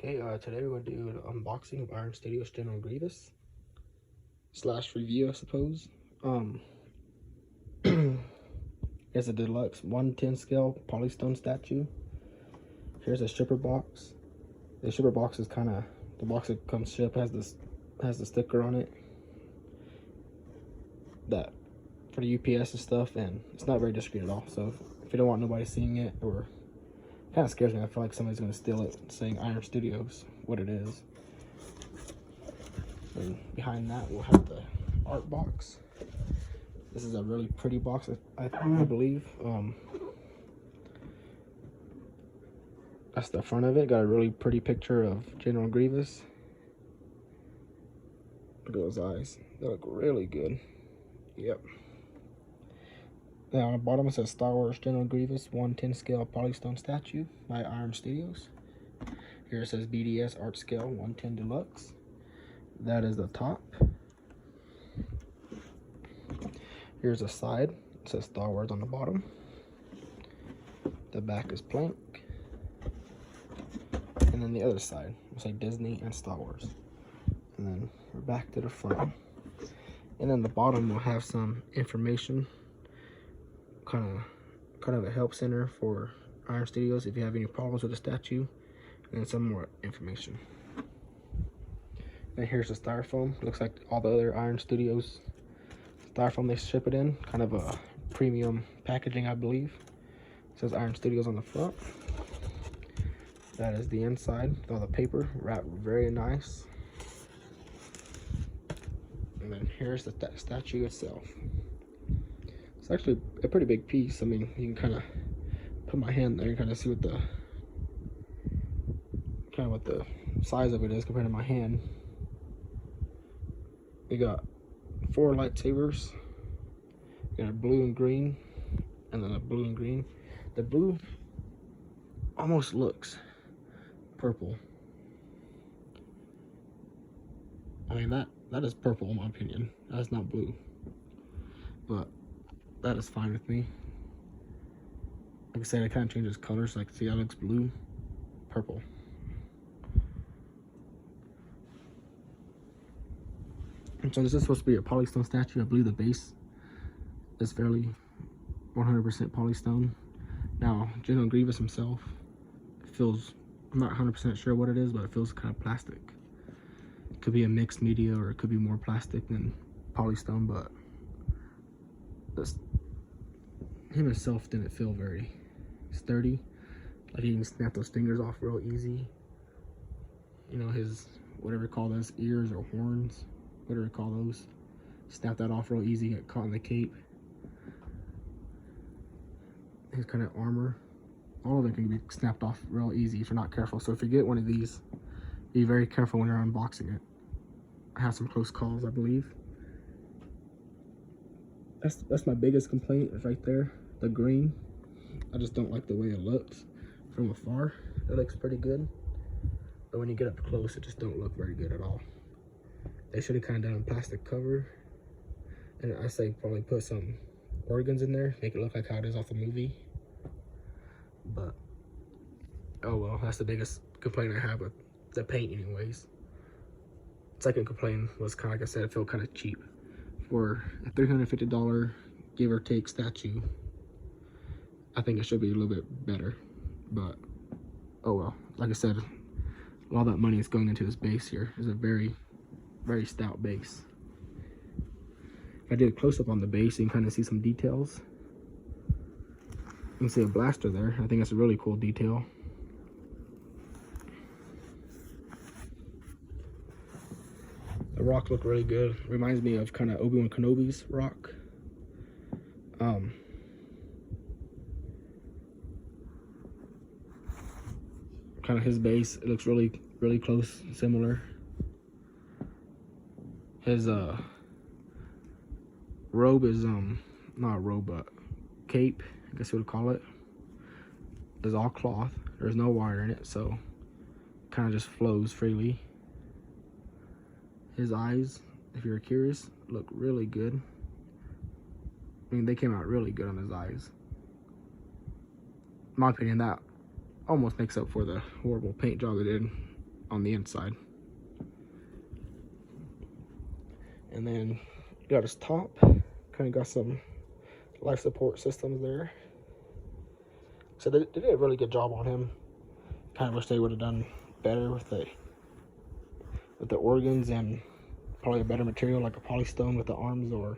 Okay, today we're going to do an unboxing of Iron Studios General Grievous / review, I suppose. It's a deluxe 1/10 scale polystone statue. Here's a shipper box. The shipper box is kind of, the box that comes shipped has the sticker on it that for the UPS and stuff, and it's not very discreet at all. So if you don't want nobody seeing it, or kind of scares me, I feel like somebody's going to steal it saying Iron Studios, what it is. And behind that we'll have the art box. This is a really pretty box, I believe. That's the front of it. Got a really pretty picture of General Grievous. Look at those eyes. They look really good. Yep. Now on the bottom it says Star Wars General Grievous 1/10 scale polystone statue by Iron Studios. Here it says BDS art scale 1/10 deluxe. That is the top. Here's a side. It says Star Wars on the bottom. The back is blank. And then the other side will say Disney and Star Wars. And then we're back to the front. And then the bottom will have some information, kind of a help center for Iron Studios if you have any problems with the statue, and then some more information. And here's the styrofoam. Looks like all the other Iron Studios styrofoam they ship it in, kind of a premium packaging, I believe. It says Iron Studios on the front. That is the inside. All the paper wrapped very nice. And then here's the statue itself. It's actually a pretty big piece. I mean, you can kind of put my hand there and kind of see what the size of it is compared to my hand. We got 4 lightsabers. We got a blue and green, and then a blue and green. The blue almost looks purple. I mean, that is purple in my opinion. That is not blue, but that is fine with me. Like I said, it kind of changes colors. Like, see, that looks blue, purple. And so this is supposed to be a polystone statue. I believe the base is fairly 100% polystone. Now, General Grievous himself feels, I'm not 100% sure what it is, but it feels kind of plastic. It could be a mixed media, or it could be more plastic than polystone, but him himself didn't feel very sturdy. Like, he can snap those fingers off real easy. You know, his, whatever you call those, ears or horns, whatever you call those, snap that off real easy, get caught in the cape. His kind of armor, all of it can be snapped off real easy if you're not careful. So if you get one of these, be very careful when you're unboxing it. I have some close calls, I believe. That's my biggest complaint, is right there, the green. I just don't like the way it looks from afar. It looks pretty good, but when you get up close, it just don't look very good at all. They should have kind of done a plastic cover, and I say probably put some organs in there, make it look like how it is off the movie. But oh well, that's the biggest complaint I have with the paint anyways. Second complaint was kind of, like I said, it felt kind of cheap for a $350 give or take statue. I think it should be a little bit better, but oh well. Like I said, all that money is going into this base here. It's a very, very stout base. If I did a close-up on the base, you can kind of see some details. You can see a blaster there. I think that's a really cool detail. The rock looked really good. Reminds me of kind of Obi-Wan Kenobi's rock. Kind of his base, it looks really, really close, similar. His robe is not robe, but cape, I guess you would call it, is all cloth. There's no wire in it, so kind of just flows freely. His eyes, if you're curious, look really good. I mean, they came out really good on his eyes. In my opinion, that almost makes up for the horrible paint job they did on the inside. And then you got his top, kind of got some life support systems there. So they did a really good job on him. Kind of wish they would have done better with the organs, and probably a better material like a polystone with the arms, or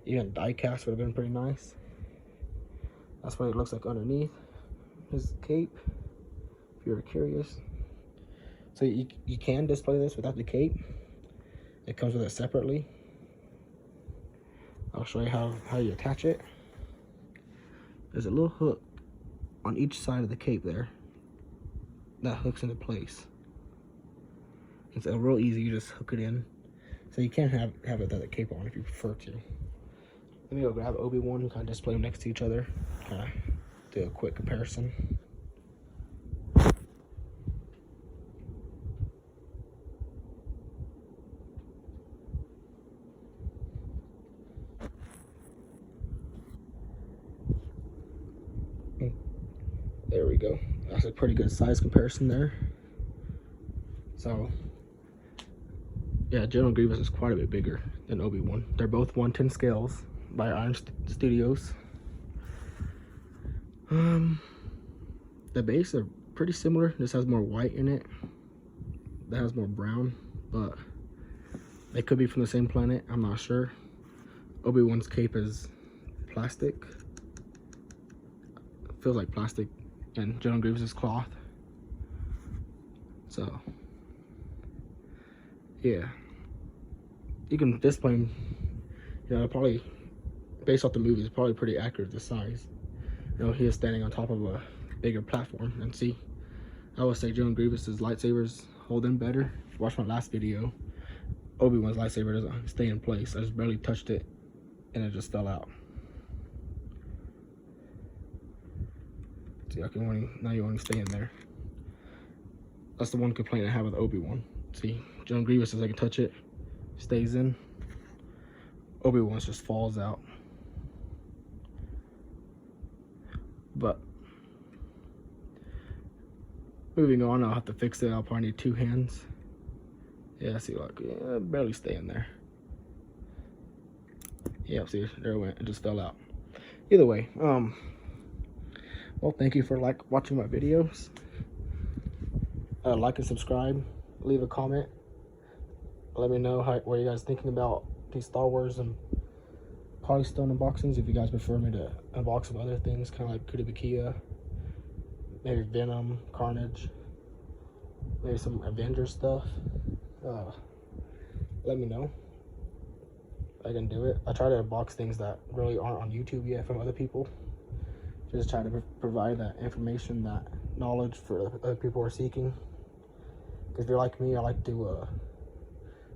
even die cast would have been pretty nice. That's what it looks like underneath his cape, if you're curious. So you can display this without the cape. It comes with it separately. I'll show you how you attach it. There's a little hook on each side of the cape there that hooks into place. It's real easy, you just hook it in. So you can have it without the cape on if you prefer to. Let me go grab Obi-Wan and kind of display them next to each other. Kind of do a quick comparison. There we go. That's a pretty good size comparison there. So, yeah, General Grievous is quite a bit bigger than Obi-Wan. They're both 1/10 scales by Iron Studios. The base are pretty similar. This has more white in it. That has more brown, but they could be from the same planet. I'm not sure. Obi-Wan's cape is plastic. It feels like plastic, and General Grievous is cloth. So, yeah, you can display them. You know, probably based off the movie, it's probably pretty accurate the size. You know, he is standing on top of a bigger platform, and see, I would say General Grievous's lightsabers hold in better. If you watch my last video, Obi-Wan's lightsaber doesn't stay in place. I just barely touched it, and it just fell out. See, now you want to stay in there. That's the one complaint I have with Obi-Wan. See, General Grievous says I can touch it, stays in. Obi-Wan's just falls out. But moving on, I'll have to fix it. I'll probably need 2 hands. Yeah, see, like, yeah, barely stay in there. Yeah, see, there it went. It just fell out. Either way, well, thank you for watching my videos. Like and subscribe. Leave a comment. Let me know what you guys thinking about these Star Wars and polystone unboxings. If you guys prefer me to unbox some other things, kind of like Kudabakia, maybe Venom, Carnage, maybe some Avengers stuff. Let me know. I can do it. I try to unbox things that really aren't on YouTube yet from other people. Just try to provide that information, that knowledge for other people who are seeking. Because if you're like me, I like to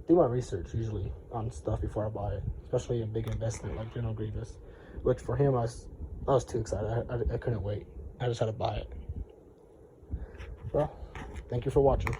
do my research usually on stuff before I buy it, especially a big investment like General Grievous, which for him I was too excited. I couldn't wait. I just had to buy it. Well, thank you for watching.